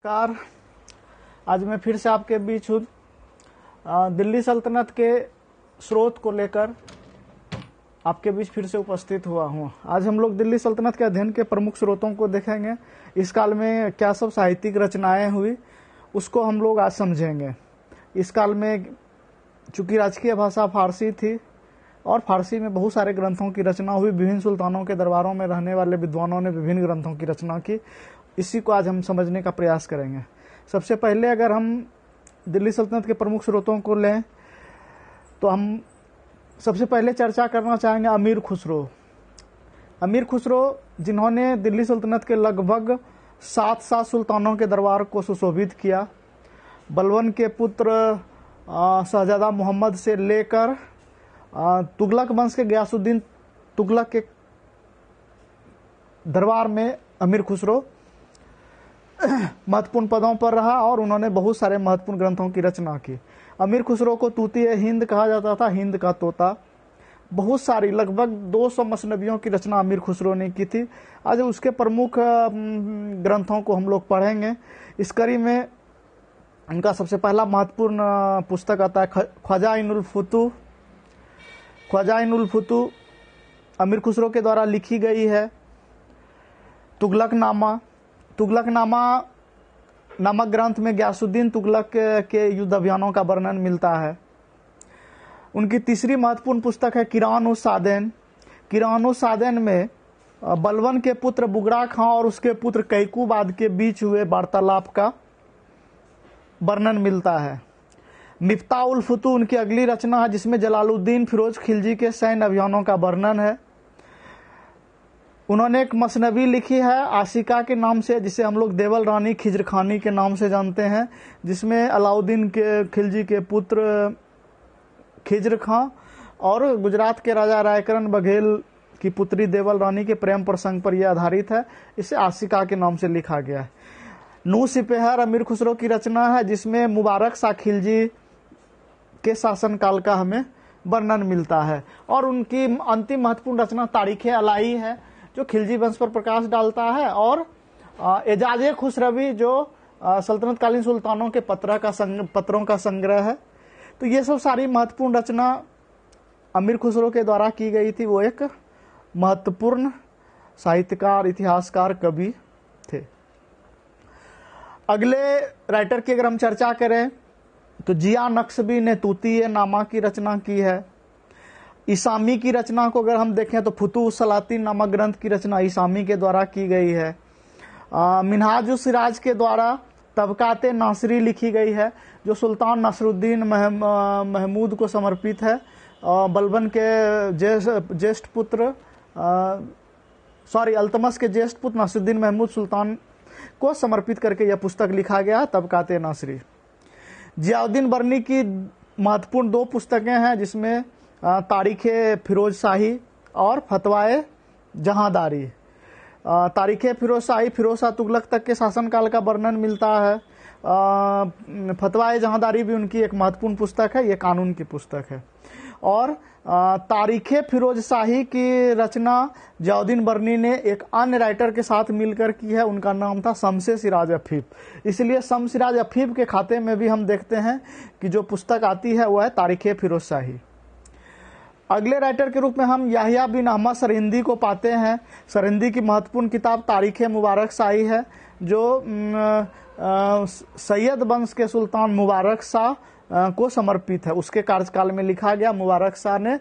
Car आज मैं फिर से आपके बीच हूँ। दिल्ली सल्तनत के स्रोत को लेकर आपके बीच फिर से उपस्थित हुआ हूँ। आज हम लोग दिल्ली सल्तनत के अध्ययन के प्रमुख स्रोतों को देखेंगे। इस काल में क्या सब साहित्यिक रचनाएं हुई उसको हम लोग आज समझेंगे। इस काल में चूंकि राजकीय भाषा फारसी थी और फारसी में बहुत सारे ग्रंथों की रचना हुई। विभिन्न सुल्तानों के दरबारों में रहने वाले विद्वानों ने विभिन्न ग्रंथों की रचना की। इसी को आज हम समझने का प्रयास करेंगे। सबसे पहले अगर हम दिल्ली सल्तनत के प्रमुख स्रोतों को लें तो हम सबसे पहले चर्चा करना चाहेंगे अमीर खुसरो। अमीर खुसरो जिन्होंने दिल्ली सल्तनत के लगभग 7 सुल्तानों के दरबार को सुशोभित किया। बलबन के पुत्र शहजादा मोहम्मद से लेकर तुगलक वंश के गयासुद्दीन तुगलक के दरबार में अमीर खुसरो महत्वपूर्ण पदों पर रहा और उन्होंने बहुत सारे महत्वपूर्ण ग्रंथों की रचना की। अमीर खुसरो को तूती हिंद कहा जाता था, हिंद का तोता। बहुत सारी लगभग 200 मसनवियों की रचना अमीर खुसरो ने की थी। आज उसके प्रमुख ग्रंथों को हम लोग पढ़ेंगे। इस कड़ी में उनका सबसे पहला महत्वपूर्ण पुस्तक आता है ख्वाजा-इन-उल-फुतूह। ख्वाजा-इन-उल-फुतूह अमीर खुसरो के द्वारा लिखी गई है। तुगलकनामा नामक ग्रंथ में गयासुद्दीन तुगलक के युद्ध अभियानों का वर्णन मिलता है। उनकी तीसरी महत्वपूर्ण पुस्तक है किरान-उस-सादैन। किरान-उस-सादैन में बलबन के पुत्र बुगरा खां और उसके पुत्र कैकूबाद के बीच हुए वार्तालाप का वर्णन मिलता है। मिफ्ताह-उल-फुतूह उनकी अगली रचना है जिसमें जलालुद्दीन फिरोज खिलजी के सैन्य अभियानों का वर्णन है। उन्होंने एक मसनवी लिखी है आशिका के नाम से, जिसे हम लोग देवल रानी खिज्र खानी के नाम से जानते हैं, जिसमें अलाउद्दीन के खिलजी के पुत्र खिज्र खां और गुजरात के राजा रायकरण बघेल की पुत्री देवल रानी के प्रेम प्रसंग पर यह आधारित है। इसे आशिका के नाम से लिखा गया है। नू-सिपेहर अमीर खुसरो की रचना है जिसमें मुबारक शाह खिलजी के शासनकाल का हमें वर्णन मिलता है। और उनकी अंतिम महत्वपूर्ण रचना तारीख-ए-अलाई है जो खिलजी वंश पर प्रकाश डालता है, और एजाज-ए-खुसरवी जो सल्तनत कालीन सुल्तानों के पत्रों का संग्रह है। तो ये सब सारी महत्वपूर्ण रचना अमीर खुसरो के द्वारा की गई थी। वो एक महत्वपूर्ण साहित्यकार, इतिहासकार, कवि थे। अगले राइटर की अगर हम चर्चा करें तो जिया नक्शबी ने तूती-ए-नामा की रचना की है। ईसामी की रचना को अगर हम देखें तो फुतूह-उस-सलातीन नामक ग्रंथ की रचना ईसामी के द्वारा की गई है। मिन्हाज-उस-सिराज के द्वारा तबकात-ए-नासरी लिखी गई है जो सुल्तान नसरुद्दीन महमूद को समर्पित है। बलबन के ज्येष्ठ पुत्र अल्तमस के ज्येष्ठ पुत्र नसरुद्दीन महमूद सुल्तान को समर्पित करके यह पुस्तक लिखा गया है, तबकात-ए-नासरी। जियाउद्दीन बर्नी की महत्वपूर्ण 2 पुस्तकें हैं जिसमें तारीख-ए-फिरोज शाही और फतवाए जहांदारी। तारीख-ए-फिरोज शाही फिरोज शाह तुगलक तक के शासनकाल का वर्णन मिलता है। फतवाए जहांदारी भी उनकी एक महत्वपूर्ण पुस्तक है, ये कानून की पुस्तक है। और तारीख-ए-फिरोज शाही की रचना जियाउद्दीन बर्नी ने एक अन्य राइटर के साथ मिलकर की है। उनका नाम था शम्स-ए-सिराज-अफीफ। इसलिए शम्स-सिराज-अफीफ के खाते में भी हम देखते हैं कि जो पुस्तक आती है वह है तारीख-ए-फिरोज शाही। अगले राइटर के रूप में हम याहिया बिन अहमद सरहिंदी को पाते हैं। सरहिंदी की महत्वपूर्ण किताब तारीख-ए-मुबारक शाही है जो सैयद वंश के सुल्तान मुबारक शाह को समर्पित है। उसके कार्यकाल में लिखा गया। मुबारक शाह ने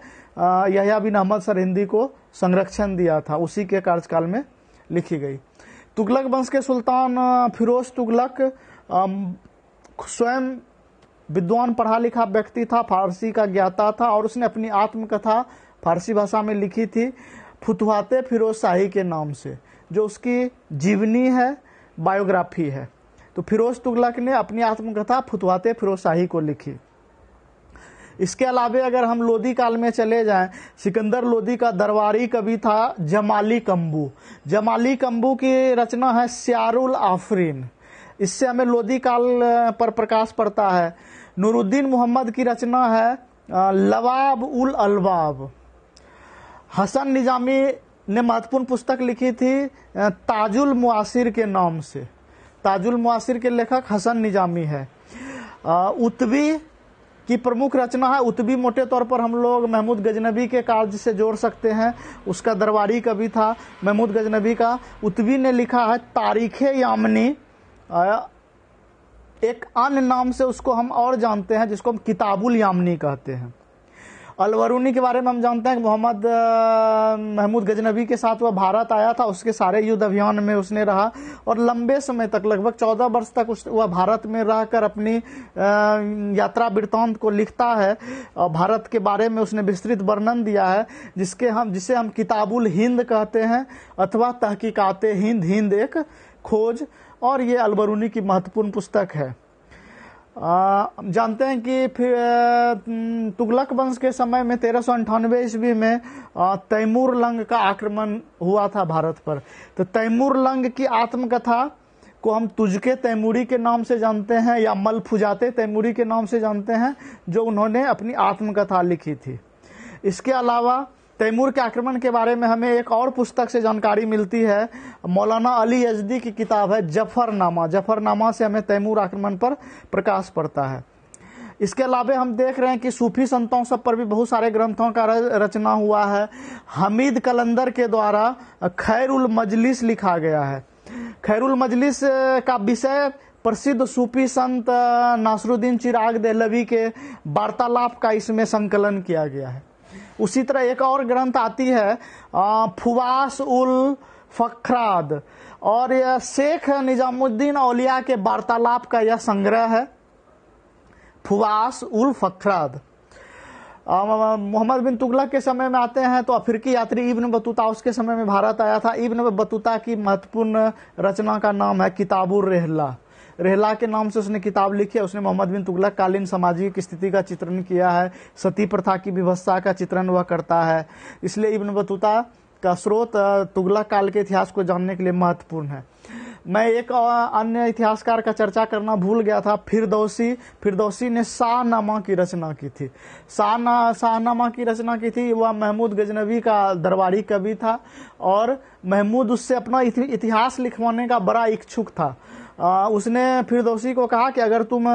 याहिया बिन अहमद सरहिंदी को संरक्षण दिया था, उसी के कार्यकाल में लिखी गई। तुगलक वंश के सुल्तान फिरोज तुगलक स्वयं विद्वान, पढ़ा लिखा व्यक्ति था, फारसी का ज्ञाता था और उसने अपनी आत्मकथा फारसी भाषा में लिखी थी फुतुहाते फिरोज शाही के नाम से, जो उसकी जीवनी है, बायोग्राफी है। तो फिरोज तुगलक ने अपनी आत्मकथा फुतुहाते फिरोज शाही को लिखी। इसके अलावे अगर हम लोदी काल में चले जाएं, सिकंदर लोदी का दरबारी कवि था जमाली कम्बू। जमाली कम्बू की रचना है स्यारुल आफरीन। इससे हमें लोदी काल पर प्रकाश पड़ता है। नूरुद्दीन मोहम्मद की रचना है लवाब उल अलवाब। हसन निजामी ने महत्वपूर्ण पुस्तक लिखी थी ताजुल मुआसिर के नाम से। ताजुल मुआसिर के लेखक हसन निजामी है। उत्वी की प्रमुख रचना है उतबी। मोटे तौर पर हम लोग महमूद गजनबी के कार्य से जोड़ सकते हैं, उसका दरबारी कवि था महमूद गजनबी का। उतबी ने लिखा है तारीखे यामनी, एक अन्य नाम से उसको हम और जानते हैं जिसको हम किताबुल यामनी कहते हैं। अलवरूनी के बारे में हम जानते हैं कि मोहम्मद महमूद गजनबी के साथ वह भारत आया था, उसके सारे युद्ध अभियान में उसने रहा और लंबे समय तक लगभग 14 वर्ष तक वह भारत में रहकर अपनी यात्रा वृत्तांत को लिखता है और भारत के बारे में उसने विस्तृत वर्णन दिया है जिसे हम किताबुल हिंद कहते हैं अथवा तहकीकाते हिंद, हिंद एक खोज, और ये अलबरूनी की महत्वपूर्ण पुस्तक है। जानते हैं कि फिर तुगलक वंश के समय में 1398 ईस्वी में तैमूर लंग का आक्रमण हुआ था भारत पर। तो तैमूर लंग की आत्मकथा को हम तुजके तैमूरी के नाम से जानते हैं या मलफुजाते तैमूरी के नाम से जानते हैं, जो उन्होंने अपनी आत्मकथा लिखी थी। इसके अलावा तैमूर के आक्रमण के बारे में हमें एक और पुस्तक से जानकारी मिलती है, मौलाना अली यजदी की किताब है जफरनामा। जफरनामा से हमें तैमूर आक्रमण पर प्रकाश पड़ता है। इसके अलावा हम देख रहे हैं कि सूफी संतों सब पर भी बहुत सारे ग्रंथों का रचना हुआ है। हमीद कलंदर के द्वारा खैरुल मजलिस लिखा गया है। खैरुल मजलिस का विषय प्रसिद्ध सूफी संत नासरुद्दीन चिराग देहलवी के वार्तालाप का इसमें संकलन किया गया है। उसी तरह एक और ग्रंथ आती है फुवास उल फखराद, और यह शेख निजामुद्दीन औलिया के वार्तालाप का यह संग्रह है फुवास उल फखराद। मोहम्मद बिन तुगलक के समय में आते हैं तो अफ्रीकी यात्री इब्न बतूता उसके समय में भारत आया था। इब्न बतूता की महत्वपूर्ण रचना का नाम है किताबुर रेहला। रेहला के नाम से उसने किताब लिखी है। उसने मोहम्मद बिन तुगलक कालीन सामाजिक स्थिति का चित्रण किया है, सती प्रथा की विवस्था का चित्रण वह करता है। इसलिए इब्न बतूता का स्रोत तुगलक काल के इतिहास को जानने के लिए महत्वपूर्ण है। मैं एक अन्य इतिहासकार का चर्चा करना भूल गया था, फिरदौसी ने शाहनामा की रचना की थी। शाहनामा की रचना की थी, वह महमूद गजनबी का दरबारी कवि था और महमूद उससे अपना इतिहास लिखवाने का बड़ा इच्छुक था। उसने फिरदौसी को कहा कि अगर तुम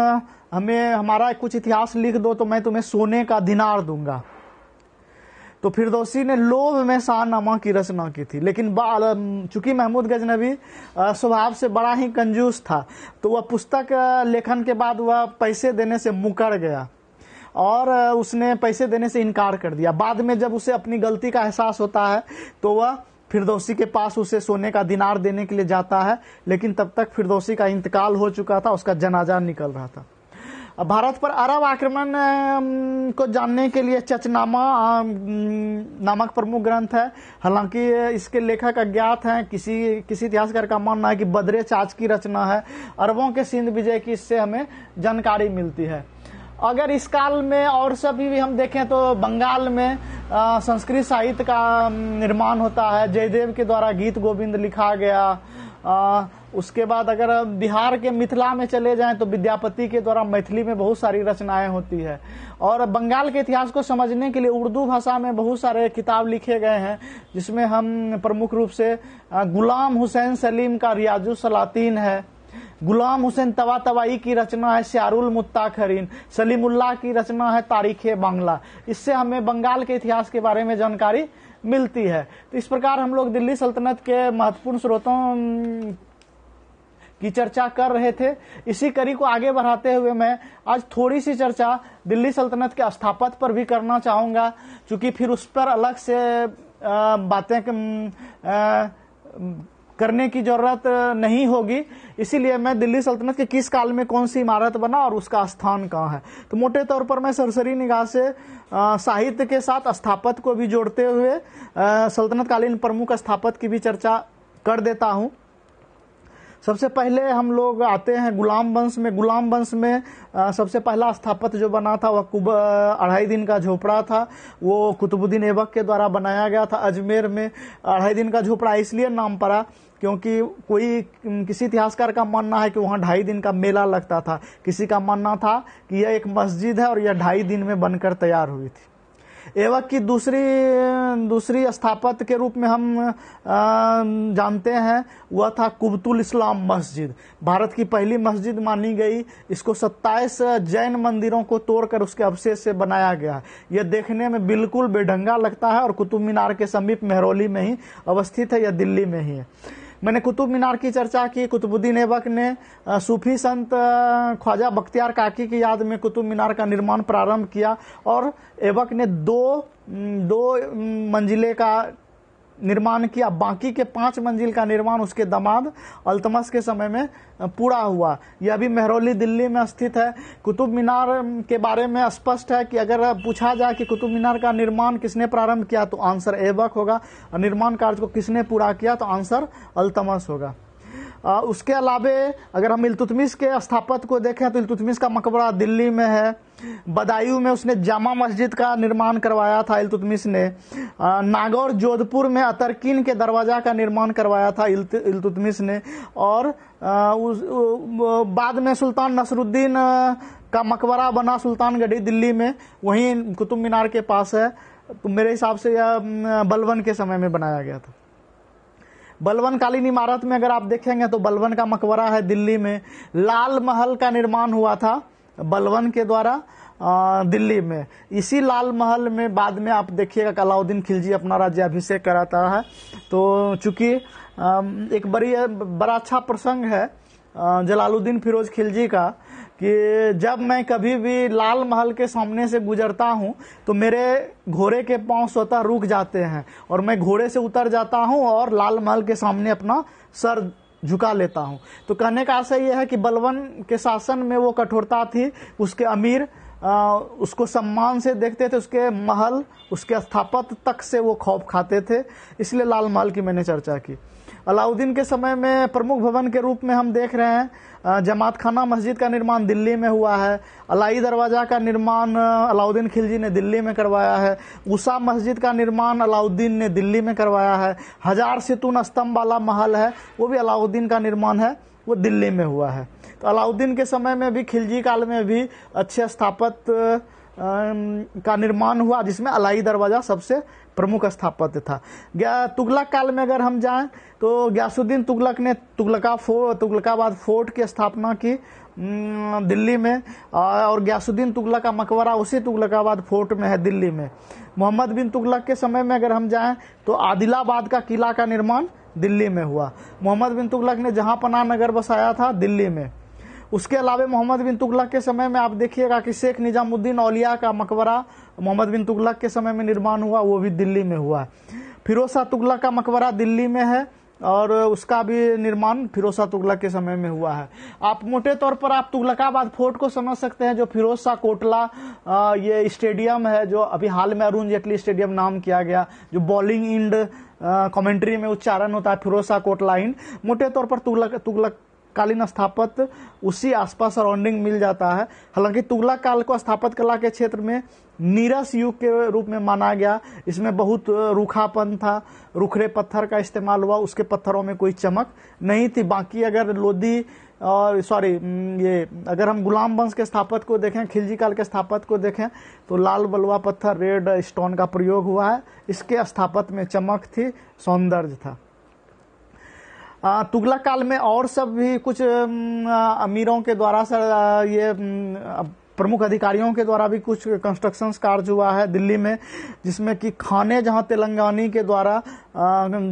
हमें हमारा कुछ इतिहास लिख दो तो मैं तुम्हें सोने का दिनार दूंगा। तो फिरदौसी ने लोभ में शाहनामा की रचना की थी, लेकिन चूंकि महमूद गजनबी स्वभाव से बड़ा ही कंजूस था तो वह पुस्तक लेखन के बाद वह पैसे देने से मुकर गया और उसने पैसे देने से इनकार कर दिया। बाद में जब उसे अपनी गलती का एहसास होता है तो वह फिरदौसी के पास उसे सोने का दिनार देने के लिए जाता है, लेकिन तब तक फिरदौसी का इंतकाल हो चुका था, उसका जनाजा निकल रहा था। भारत पर अरब आक्रमण को जानने के लिए चचनामा नामक प्रमुख ग्रंथ है। हालांकि इसके लेखक अज्ञात हैं। किसी इतिहासकार का मानना है कि बदरे चाच की रचना है। अरबों के सिंध विजय की इससे हमें जानकारी मिलती है। अगर इस काल में और सभी भी हम देखें तो बंगाल में संस्कृत साहित्य का निर्माण होता है। जयदेव के द्वारा गीत गोविंद लिखा गया। उसके बाद अगर बिहार के मिथिला में चले जाएं तो विद्यापति के द्वारा मैथिली में बहुत सारी रचनाएं होती है। और बंगाल के इतिहास को समझने के लिए उर्दू भाषा में बहुत सारे किताब लिखे गए हैं, जिसमें हम प्रमुख रूप से गुलाम हुसैन सलीम का रियाजुस सलातीन है, गुलाम हुसैन तवातवाई की रचना है सियारुल मुत्ताखरीन, सलीमुल्लाह की रचना है तारीखे बांग्ला। इससे हमें बंगाल के इतिहास के बारे में जानकारी मिलती है। तो इस प्रकार हम लोग दिल्ली सल्तनत के महत्वपूर्ण स्रोतों की चर्चा कर रहे थे। इसी कड़ी को आगे बढ़ाते हुए मैं आज थोड़ी सी चर्चा दिल्ली सल्तनत के स्थापत्य पर भी करना चाहूंगा, क्योंकि फिर उस पर अलग से बातें करने की जरूरत नहीं होगी। इसीलिए मैं दिल्ली सल्तनत के किस काल में कौन सी इमारत बना और उसका स्थान कहाँ है, तो मोटे तौर पर मैं सरसरी निगाह से साहित्य के साथ स्थापत्य को भी जोड़ते हुए सल्तनत कालीन प्रमुख स्थापत्य की भी चर्चा कर देता हूँ। सबसे पहले हम लोग आते हैं गुलाम वंश में। गुलाम वंश में सबसे पहला स्थापत्य जो बना था वह 2.5 दिन का झोपड़ा था। वो कुतुबुद्दीन ऐबक के द्वारा बनाया गया था अजमेर में। 2.5 दिन का झोपड़ा इसलिए नाम पड़ा क्योंकि किसी इतिहासकार का मानना है कि वहाँ 2.5 दिन का मेला लगता था। किसी का मानना था कि यह एक मस्जिद है और यह 2.5 दिन में बनकर तैयार हुई थी। ऐबक की दूसरी स्थापत्य के रूप में हम जानते हैं, वह था कुबतुल इस्लाम मस्जिद। भारत की पहली मस्जिद मानी गई। इसको 27 जैन मंदिरों को तोड़कर उसके अवशेष से बनाया गया। यह देखने में बिल्कुल बेढंगा लगता है और कुतुब मीनार के समीप मेहरौली में ही अवस्थित है। यह दिल्ली में ही है। मैंने कुतुब मीनार की चर्चा की। कुतुबुद्दीन ऐबक ने सूफी संत ख्वाजा बख्तियार काकी की याद में कुतुब मीनार का निर्माण प्रारंभ किया और ऐबक ने दो मंजिले का निर्माण किया। बाकी के 5 मंजिल का निर्माण उसके दामाद अल्तमश के समय में पूरा हुआ। यह भी मेहरौली दिल्ली में स्थित है। कुतुब मीनार के बारे में स्पष्ट है कि अगर पूछा जाए कि कुतुब मीनार का निर्माण किसने प्रारंभ किया तो आंसर ऐबक होगा, और निर्माण कार्य को किसने पूरा किया तो आंसर अल्तमश होगा। उसके अलावे अगर हम इल्तुतमिश के स्थापत्य को देखें तो इल्तुतमिश का मकबरा दिल्ली में है। बदायूं में उसने जामा मस्जिद का निर्माण करवाया था इल्तुतमिश ने। नागौर जोधपुर में अतरकीन के दरवाजा का निर्माण करवाया था इल्तुतमिश ने। और बाद में सुल्तान नसरुद्दीन का मकबरा बना सुल्तानगढ़ी दिल्ली में, वहीं कुतुब मीनार के पास है। तो मेरे हिसाब से यह बलबन के समय में बनाया गया था। बलबन कालीन इमारत में अगर आप देखेंगे तो बलबन का मकबरा है दिल्ली में। लाल महल का निर्माण हुआ था बलबन के द्वारा दिल्ली में। इसी लाल महल में बाद में आप देखिएगा अलाउद्दीन खिलजी अपना राज्याभिषेक कराता है। तो चूंकि एक बड़ा अच्छा प्रसंग है जलालुद्दीन फिरोज खिलजी का कि जब मैं कभी भी लाल महल के सामने से गुजरता हूं तो मेरे घोड़े के पांव स्वतः रुक जाते हैं और मैं घोड़े से उतर जाता हूं और लाल महल के सामने अपना सर झुका लेता हूं। तो कहने का आशय यह है कि बलबन के शासन में वो कठोरता थी। उसके अमीर उसको सम्मान से देखते थे, उसके महल उसके स्थापत्य तक से वो खौफ खाते थे। इसलिए लाल महल की मैंने चर्चा की। अलाउद्दीन के समय में प्रमुख भवन के रूप में हम देख रहे हैं जमात खाना मस्जिद का निर्माण दिल्ली में हुआ है। अलाई दरवाजा का निर्माण अलाउद्दीन खिलजी ने दिल्ली में करवाया है। उषा मस्जिद का निर्माण अलाउद्दीन ने दिल्ली में करवाया है। 1000 सितून स्तंभ वाला महल है, वो भी अलाउद्दीन का निर्माण है, वो दिल्ली में हुआ है। तो अलाउद्दीन के समय में भी खिलजी काल में भी अच्छे स्थापत्य का निर्माण हुआ, जिसमें अलाई दरवाजा सबसे प्रमुख स्थापत्य था। तुगलक काल में अगर हम जाएं तो गयासुद्दीन तुगलक ने तुगलकाबाद फोर्ट की स्थापना की दिल्ली में, और गयासुद्दीन तुगलक का मकबरा उसी तुगलकाबाद फोर्ट में है दिल्ली में। मोहम्मद बिन तुगलक के समय में अगर हम जाएं तो आदिलाबाद का किला का निर्माण दिल्ली में हुआ। मोहम्मद बिन तुगलक ने जहांपनाह नगर बसाया था दिल्ली में। उसके अलावा मोहम्मद बिन तुगलक के समय में आप देखिएगा कि शेख निजामुद्दीन औलिया का मकबरा मोहम्मद बिन तुगलक के समय में निर्माण हुआ, वो भी दिल्ली में हुआ। फिरोज शाह तुगलक का मकबरा दिल्ली में है और उसका भी निर्माण फिरोज शाह तुगलक के समय में हुआ है। आप मोटे तौर पर आप तुगलकाबाद फोर्ट को समझ सकते हैं, जो फिरोज शाह कोटला ये स्टेडियम है जो अभी हाल में अरुण जेटली स्टेडियम नाम किया गया, जो बॉलिंग इंड कमेंट्री में उच्चारण होता है फिरोज शाह कोटला इंड। मोटे तौर पर तुगलक कालीन स्थापत्य उसी आसपास सराउंडिंग मिल जाता है। हालांकि तुगलक काल को स्थापत्य कला के क्षेत्र में नीरस युग के रूप में माना गया। इसमें बहुत रूखापन था, रुखरे पत्थर का इस्तेमाल हुआ, उसके पत्थरों में कोई चमक नहीं थी। बाकी अगर लोधी और अगर हम गुलाम वंश के स्थापत्य को देखें, खिलजी काल के स्थापत्य को देखें तो लाल बलुआ पत्थर रेड स्टोन का प्रयोग हुआ है। इसके स्थापत्य में चमक थी, सौंदर्य था। तुगलक काल में और सब भी कुछ अमीरों के द्वारा ये प्रमुख अधिकारियों के द्वारा भी कुछ कंस्ट्रक्शन कार्य हुआ है दिल्ली में, जिसमें कि खाने जहां तेलंगानी के द्वारा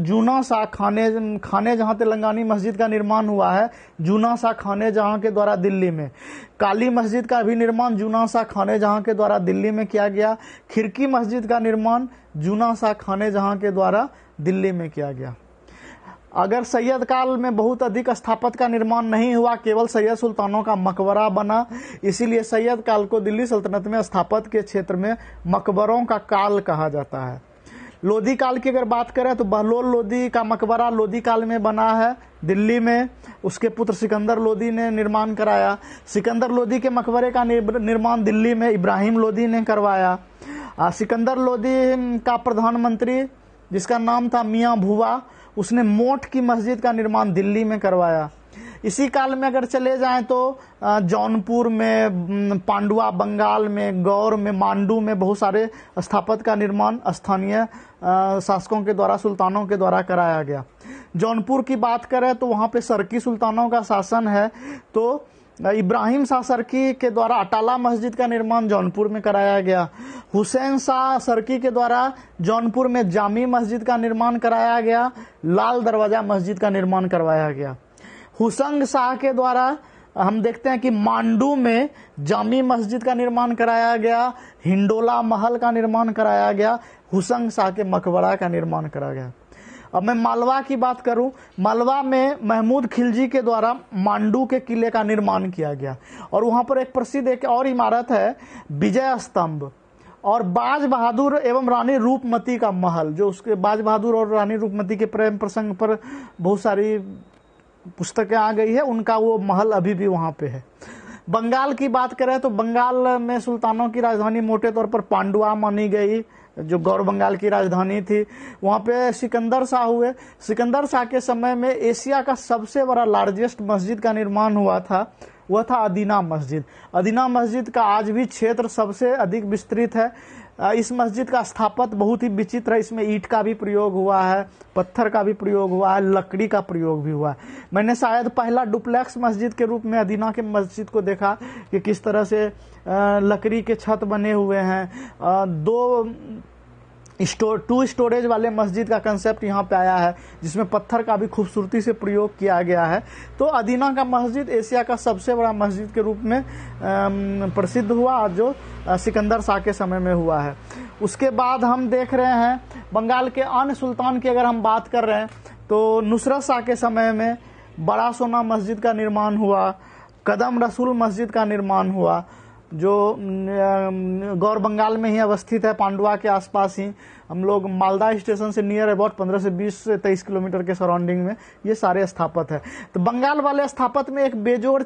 जूना सा खाने जहां तेलंगानी मस्जिद का निर्माण हुआ है, जूना सा खाने जहां के द्वारा दिल्ली में। काली मस्जिद का भी निर्माण जूना सा खाने जहां के द्वारा दिल्ली में किया गया। खिड़की मस्जिद का निर्माण जूना सा खाने जहां के द्वारा दिल्ली में किया गया। अगर सैयद काल में बहुत अधिक स्थापत्य का निर्माण नहीं हुआ, केवल सैयद सुल्तानों का मकबरा बना, इसीलिए सैयद काल को दिल्ली सल्तनत में स्थापत्य के क्षेत्र में मकबरों का काल कहा जाता है। लोधी काल की अगर बात करें तो बहलोल लोधी का मकबरा लोधी काल में बना है दिल्ली में। उसके पुत्र सिकंदर लोधी ने निर्माण कराया। सिकंदर लोधी के मकबरे का निर्माण दिल्ली में इब्राहिम लोधी ने करवाया। सिकंदर लोधी का प्रधानमंत्री जिसका नाम था मियां भुवा, उसने मोट की मस्जिद का निर्माण दिल्ली में करवाया। इसी काल में अगर चले जाएं तो जौनपुर में, पांडुआ बंगाल में, गौर में, मांडू में बहुत सारे स्थापत्य का निर्माण स्थानीय शासकों के द्वारा, सुल्तानों के द्वारा कराया गया। जौनपुर की बात करें तो वहां पे सरकी सुल्तानों का शासन है, तो इब्राहिम शाह सरकी के द्वारा अटाला मस्जिद का निर्माण जौनपुर में कराया गया। हुसैन शाह सरकी के द्वारा जौनपुर में जामी मस्जिद का निर्माण कराया गया। लाल दरवाजा मस्जिद का निर्माण करवाया गया। हुसंग शाह के द्वारा हम देखते हैं कि मांडू में जामी मस्जिद का निर्माण कराया गया। हिंडोला महल का निर्माण कराया गया। हुसंग शाह के मकबरा का निर्माण कराया गया। अब मैं मालवा की बात करूं, मालवा में महमूद खिलजी के द्वारा मांडू के किले का निर्माण किया गया और वहां पर एक प्रसिद्ध एक और इमारत है विजय स्तंभ, और बाज बहादुर एवं रानी रूपमती का महल, जो उसके बाज बहादुर और रानी रूपमती के प्रेम प्रसंग पर बहुत सारी पुस्तकें आ गई है, उनका वो महल अभी भी वहां पे है। बंगाल की बात करें तो बंगाल में सुल्तानों की राजधानी मोटे तौर पर पांडुआ मानी गई, जो गौर बंगाल की राजधानी थी। वहां पे सिकंदर शाह हुए। सिकंदर शाह के समय में एशिया का सबसे बड़ा लार्जेस्ट मस्जिद का निर्माण हुआ था, वह था अदीना मस्जिद। अदीना मस्जिद का आज भी क्षेत्र सबसे अधिक विस्तृत है। इस मस्जिद का स्थापत्य बहुत ही विचित्र है। इसमें ईंट का भी प्रयोग हुआ है, पत्थर का भी प्रयोग हुआ है, लकड़ी का प्रयोग भी हुआ है। मैंने शायद पहला डुप्लेक्स मस्जिद के रूप में अदीना के मस्जिद को देखा कि किस तरह से लकड़ी के छत बने हुए हैं। टू स्टोरेज वाले मस्जिद का कंसेप्ट यहाँ पे आया है, जिसमें पत्थर का भी खूबसूरती से प्रयोग किया गया है। तो अदीना का मस्जिद एशिया का सबसे बड़ा मस्जिद के रूप में प्रसिद्ध हुआ, जो सिकंदर शाह के समय में हुआ है। उसके बाद हम देख रहे हैं बंगाल के अन्य सुल्तान की अगर हम बात कर रहे हैं तो नुसरत शाह के समय में बड़ा सोना मस्जिद का निर्माण हुआ। कदम रसूल मस्जिद का निर्माण हुआ, जो गौर बंगाल में ही अवस्थित है, पांडुआ के आसपास ही। हम लोग मालदा स्टेशन से नियर अबाउट 15 से 20 से 23 किलोमीटर के सराउंडिंग में ये सारे स्थापत्य है। तो बंगाल वाले स्थापत्य में एक बेजोड़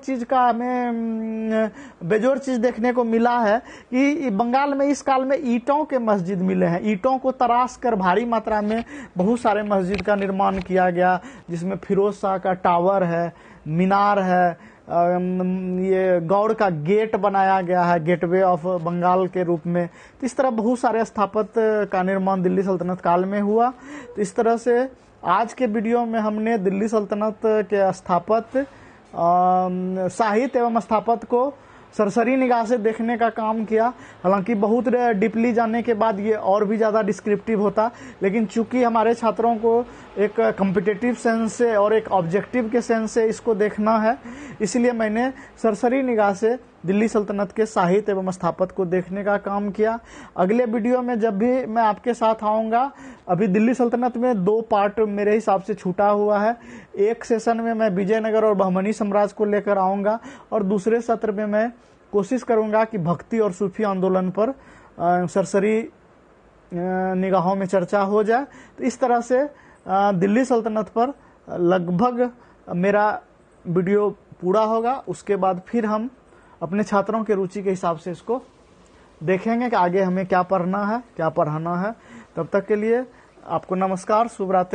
चीज देखने को मिला है कि बंगाल में इस काल में ईंटों के मस्जिद मिले हैं। ईंटों को तराश कर भारी मात्रा में बहुत सारे मस्जिद का निर्माण किया गया, जिसमें फिरोज शाह का टावर है, मीनार है, ये गौड़ का गेट बनाया गया है, गेटवे ऑफ बंगाल के रूप में। तो इस तरह बहुत सारे स्थापत्य का निर्माण दिल्ली सल्तनत काल में हुआ। तो इस तरह से आज के वीडियो में हमने दिल्ली सल्तनत के स्थापत्य, साहित्य एवं स्थापत्य को सरसरी निगाह से देखने का काम किया। हालांकि बहुत डीपली जानने के बाद ये और भी ज़्यादा डिस्क्रिप्टिव होता, लेकिन चूंकि हमारे छात्रों को एक कॉम्पिटिटिव सेंस से और एक ऑब्जेक्टिव के सेंस से इसको देखना है, इसलिए मैंने सरसरी निगाह से दिल्ली सल्तनत के साहित्य एवं स्थापत्य को देखने का काम किया। अगले वीडियो में जब भी मैं आपके साथ आऊँगा, अभी दिल्ली सल्तनत में 2 पार्ट मेरे हिसाब से छूटा हुआ है। एक सेशन में मैं विजयनगर और बहमनी साम्राज्य को लेकर आऊँगा, और दूसरे सत्र में मैं कोशिश करूँगा कि भक्ति और सूफी आंदोलन पर सरसरी निगाहों में चर्चा हो जाए। तो इस तरह से दिल्ली सल्तनत पर लगभग मेरा वीडियो पूरा होगा। उसके बाद फिर हम अपने छात्रों के रुचि के हिसाब से इसको देखेंगे कि आगे हमें क्या पढ़ना है, क्या पढ़ाना है। तब तक के लिए आपको नमस्कार, शुभ रात्रि।